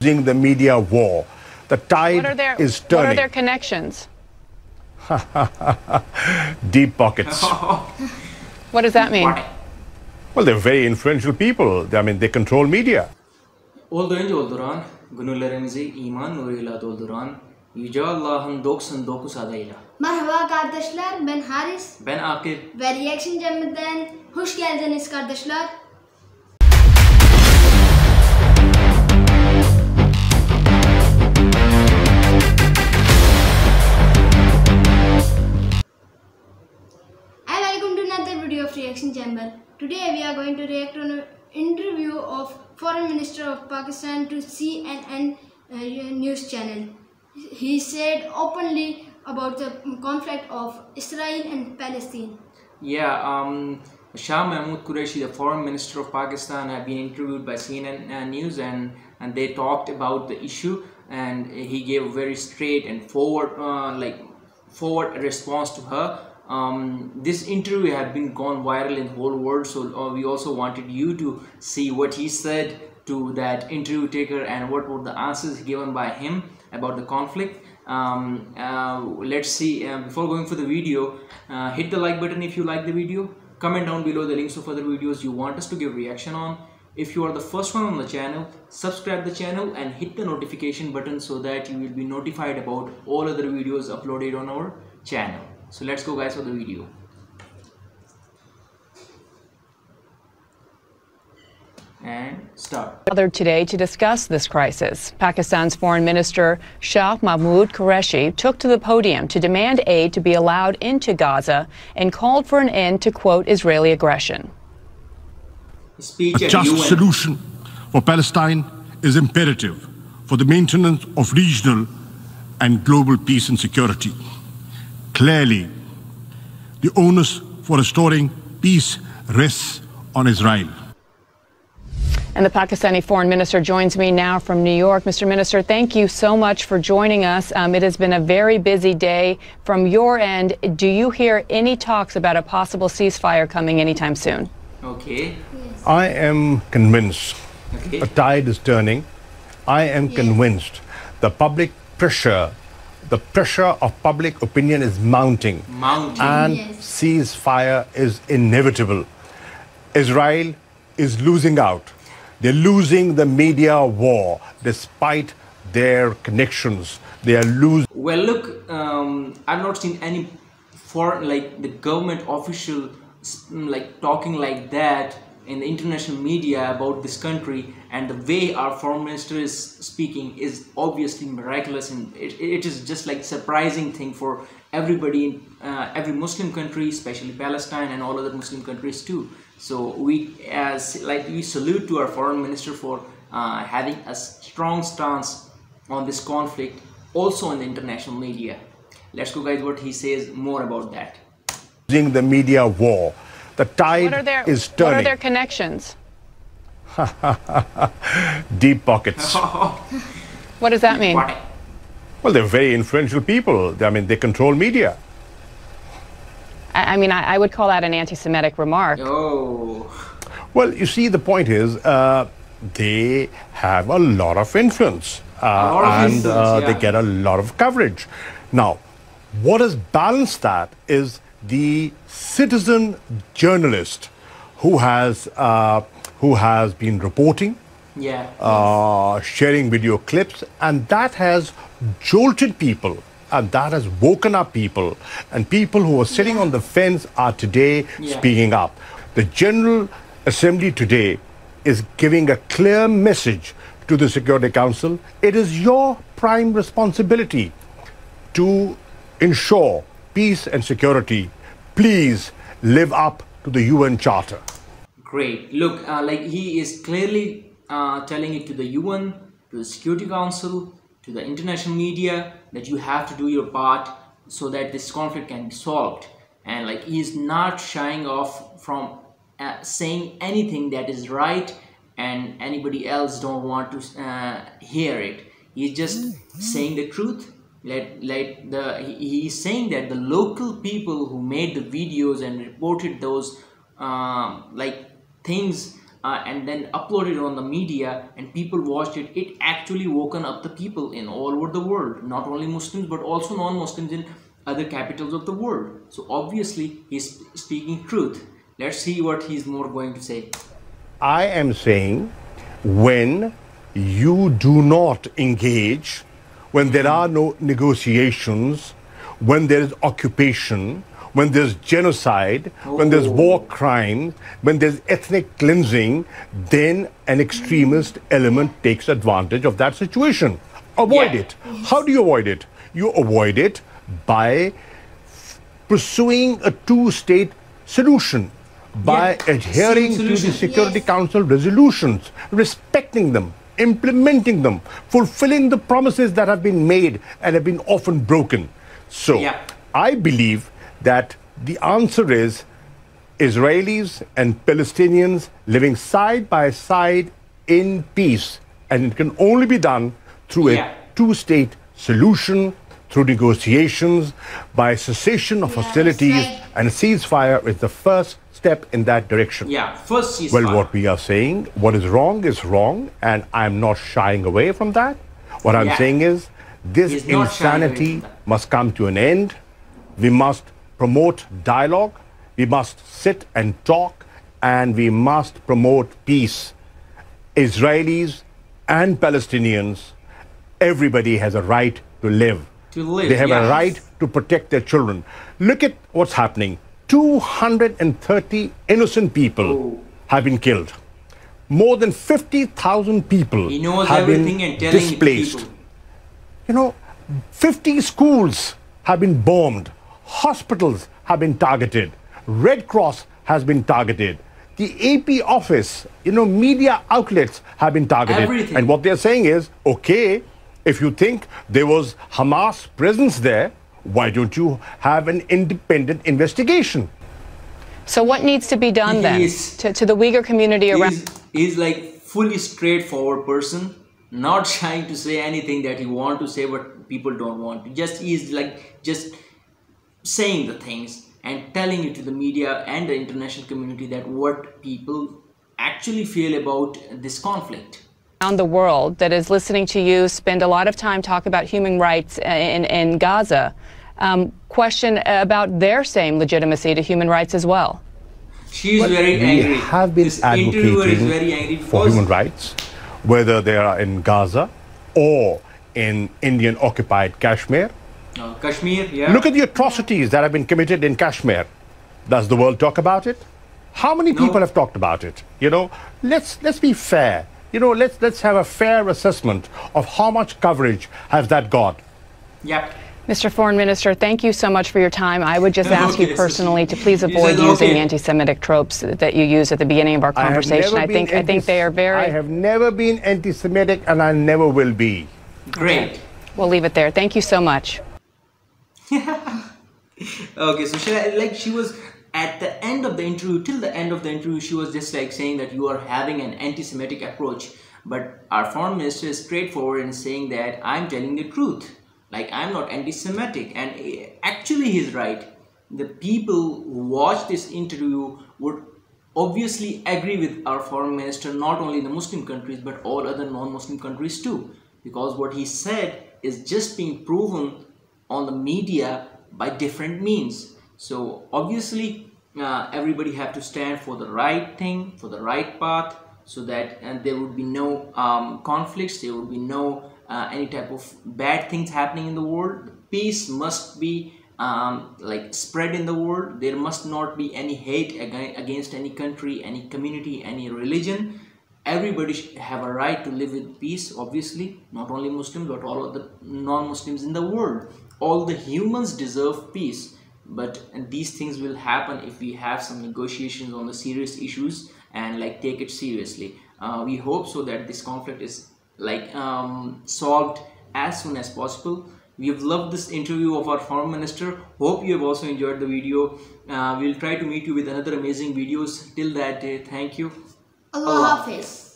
Using the media war. The tide is turning. What are their connections? Deep pockets. What does that mean? Well, they're very influential people. I mean, they control media. Olduğunca olduran, gönüllerimizi iman nuruyla dolduran Yüce Allah'ın 99 adıyla. Merhaba kardesler, ben Haris. Ben Akif. Ve Reaction Cem'den hoş geldiniz kardesler. And welcome to another video of Reaction Chamber. Today we are going to react on an interview of Foreign Minister of Pakistan to CNN news channel. He said openly about the conflict of Israel and Palestine. Yeah, Shah Mahmood Qureshi, the Foreign Minister of Pakistan, have been interviewed by CNN News, and they talked about the issue, and he gave a very straight and forward response to her. This interview had been gone viral in the whole world, so we also wanted you to see what he said to that interview taker and what were the answers given by him about the conflict. Let's see. Before going for the video, hit the like button if you like the video. Comment down below the links of other videos you want us to give reaction on. If you are the first one on the channel, subscribe the channel and hit the notification button so that you will be notified about all other videos uploaded on our channel. So let's go guys for the video. And start. Gathered today to discuss this crisis. Pakistan's Foreign Minister Shah Mahmood Qureshi took to the podium to demand aid to be allowed into Gaza and called for an end to, quote, Israeli aggression. A just solution for Palestine is imperative for the maintenance of regional and global peace and security. Clearly, the onus for restoring peace rests on Israel. And the Pakistani Foreign Minister joins me now from New York. Mr. Minister, thank you so much for joining us. It has been a very busy day. From your end, do you hear any talks about a possible ceasefire coming anytime soon? Okay. Yes. I am convinced the tide is turning. I am convinced the public pressure, the pressure of public opinion is mounting. And ceasefire is inevitable. Israel is losing out. They're losing the media war despite their connections. They are losing. Well, look, I've not seen any foreign, like the government official, like talking like that in the international media about this country, and the way our foreign minister is speaking is obviously miraculous, and it is just like surprising thing for everybody in every Muslim country, especially Palestine and all other Muslim countries too. So we salute to our foreign minister for having a strong stance on this conflict, also in the international media. Let's go guys what he says more about that. Using the media war. The tide is turning. What are their connections? Deep pockets. What does that mean? Well, they're very influential people. I mean, they control media. I mean, I would call that an anti-Semitic remark. Oh. Well, you see, the point is they have a lot of influence. They get a lot of coverage. Now, what has balanced that is the citizen journalist who has been reporting, sharing video clips, and that has jolted people, and that has woken up people, and people who are sitting on the fence are today speaking up. The General Assembly today is giving a clear message to the Security Council. It is your prime responsibility to ensure peace and security. Please live up to the UN Charter. Great. Look, like he is clearly telling it to the UN, to the Security Council, to the international media, that you have to do your part so that this conflict can be solved. And like he is not shying off from saying anything that is right and anybody else don't want to hear it. He's just saying the truth. He's saying that the local people who made the videos and reported those things and then uploaded on the media and people watched it, it actually woken up the people in all over the world, not only Muslims but also non-Muslims in other capitals of the world. So obviously he's speaking truth. Let's see what he's more going to say. I am saying when you do not engage, when there are no negotiations, when there is occupation, when there's genocide, when there's war crimes, when there's ethnic cleansing, then an extremist element takes advantage of that situation. Avoid it. How do you avoid it? You avoid it by pursuing a two-state solution, by adhering to the Security Council resolutions, respecting them, implementing them, fulfilling the promises that have been made and have been often broken. So I believe that the answer is Israelis and Palestinians living side by side in peace, and it can only be done through a two-state solution, through negotiations, by cessation of hostilities, and a ceasefire is the first step in that direction. First ceasefire. Well, what we are saying, what is wrong, and I'm not shying away from that. What I'm saying is, this insanity must come to an end. We must promote dialogue, we must sit and talk, and we must promote peace. Israelis and Palestinians, everybody has a right to live. They have a right to protect their children. Look at what's happening. 230 innocent people have been killed. More than 50,000 people have been displaced. You know, 50 schools have been bombed. Hospitals have been targeted. Red Cross has been targeted. The AP office, media outlets have been targeted. Everything. And what they're saying is, okay, if you think there was Hamas presence there, why don't you have an independent investigation? So what needs to be done then to the Uyghur community around? He's like fully straightforward person, not trying to say anything that he want to say but people don't want to. He's like just saying the things and telling it to the media and the international community that what people actually feel about this conflict. Around the world that is listening to you spend a lot of time talking about human rights in Gaza, question about their same legitimacy to human rights as well. She's very angry. We have been advocating for human rights, whether they are in Gaza or in Indian occupied Kashmir. Kashmir, Look at the atrocities that have been committed in Kashmir. Does the world talk about it? How many people have talked about it? Let's be fair. Let's have a fair assessment of how much coverage has that got. Mr. Foreign Minister, thank you so much for your time. I would just ask you personally to please avoid using anti-Semitic tropes that you used at the beginning of our conversation. I think they are very... I have never been anti-Semitic and I never will be. Great. We'll leave it there. Thank you so much. Okay, so she was at the end of the interview, till the end of the interview, she was just like saying that you are having an anti-Semitic approach. But our foreign minister is straightforward in saying that I'm telling the truth. Like, I'm not anti-Semitic. And actually he's right. The people who watch this interview would obviously agree with our foreign minister, not only in the Muslim countries, but all other non-Muslim countries too. Because what he said is just being proven on the media by different means. So obviously everybody have to stand for the right thing, for the right path, so that there would be no conflicts, there would be no any type of bad things happening in the world. Peace must be like spread in the world. There must not be any hate against any country, any community, any religion. Everybody should have a right to live with peace, obviously, not only Muslims but all of the non-Muslims in the world. All the humans deserve peace, but these things will happen if we have some negotiations on the serious issues and like take it seriously. We hope so that this conflict is like solved as soon as possible. We have loved this interview of our foreign minister. Hope you have also enjoyed the video. We'll try to meet you with another amazing videos. Till that day, thank you. Allah Hafiz.